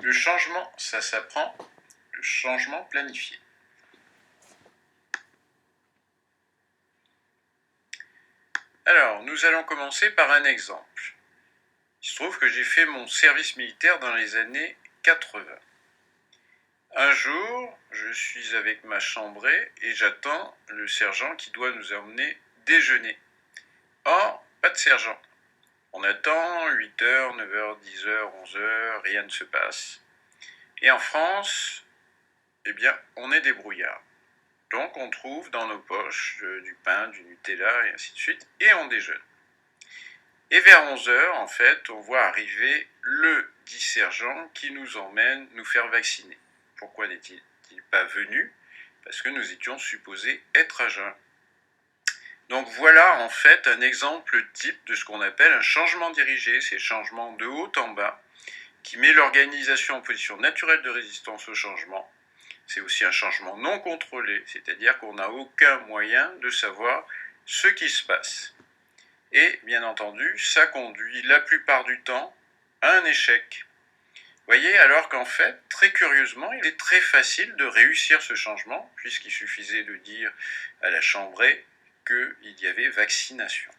Le changement, ça s'apprend. Le changement planifié. Alors, nous allons commencer par un exemple. Il se trouve que j'ai fait mon service militaire dans les années 80. Un jour, je suis avec ma chambrée et j'attends le sergent qui doit nous emmener déjeuner. Or, pas de sergent. On attend 8h, 9h, 10h, 11h, rien ne se passe. Et en France, eh bien, on est des brouillards. Donc on trouve dans nos poches du pain, du Nutella et ainsi de suite, et on déjeune. Et vers 11h, en fait, on voit arriver le dit sergent qui nous emmène nous faire vacciner. Pourquoi n'est-il pas venu? Parce que nous étions supposés être à jeun. Donc voilà en fait un exemple type de ce qu'on appelle un changement dirigé, c'est le changement de haut en bas, qui met l'organisation en position naturelle de résistance au changement. C'est aussi un changement non contrôlé, c'est-à-dire qu'on n'a aucun moyen de savoir ce qui se passe. Et bien entendu, ça conduit la plupart du temps à un échec. Vous voyez, alors qu'en fait, très curieusement, il est très facile de réussir ce changement, puisqu'il suffisait de dire à la chambrée qu'il y avait vaccination.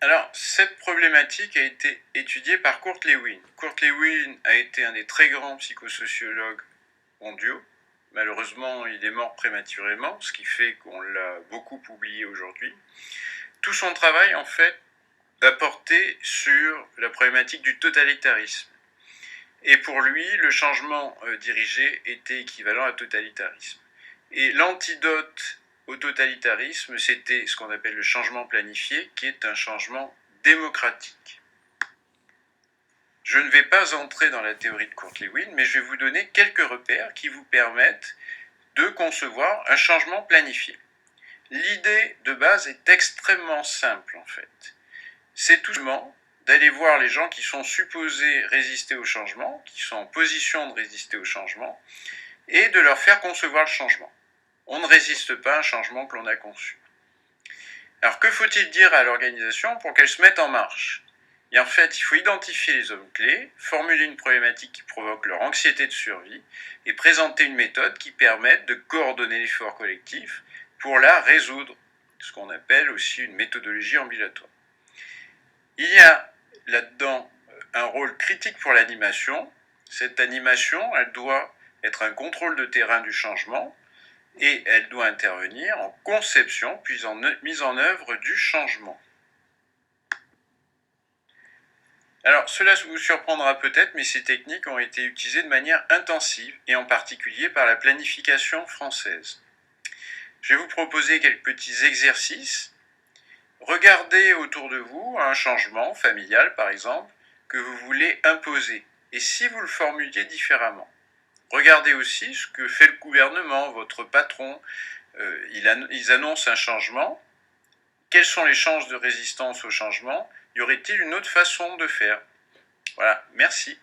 Alors, cette problématique a été étudiée par Kurt Lewin. Kurt Lewin a été un des très grands psychosociologues mondiaux. Malheureusement, il est mort prématurément, ce qui fait qu'on l'a beaucoup oublié aujourd'hui. Tout son travail, en fait, a porté sur la problématique du totalitarisme. Et pour lui, le changement dirigé était équivalent à totalitarisme. Et l'antidote au totalitarisme, c'était ce qu'on appelle le changement planifié, qui est un changement démocratique. Je ne vais pas entrer dans la théorie de Kurt Lewin, mais je vais vous donner quelques repères qui vous permettent de concevoir un changement planifié. L'idée de base est extrêmement simple en fait. C'est tout simplement d'aller voir les gens qui sont supposés résister au changement, qui sont en position de résister au changement, et de leur faire concevoir le changement. On ne résiste pas à un changement que l'on a conçu. Alors que faut-il dire à l'organisation pour qu'elle se mette en marche? Et en fait, il faut identifier les hommes clés, formuler une problématique qui provoque leur anxiété de survie et présenter une méthode qui permette de coordonner l'effort collectif pour la résoudre, ce qu'on appelle aussi une méthodologie ambulatoire. Il y a là-dedans un rôle critique pour l'animation. Cette animation, elle doit être un contrôle de terrain du changement et elle doit intervenir en conception puis en mise en œuvre du changement. Alors, cela vous surprendra peut-être, mais ces techniques ont été utilisées de manière intensive, et en particulier par la planification française. Je vais vous proposer quelques petits exercices. Regardez autour de vous un changement familial, par exemple, que vous voulez imposer, et si vous le formuliez différemment. Regardez aussi ce que fait le gouvernement, votre patron. Ils annoncent un changement. Quelles sont les chances de résistance au changement? Y aurait-il une autre façon de faire? Voilà, merci.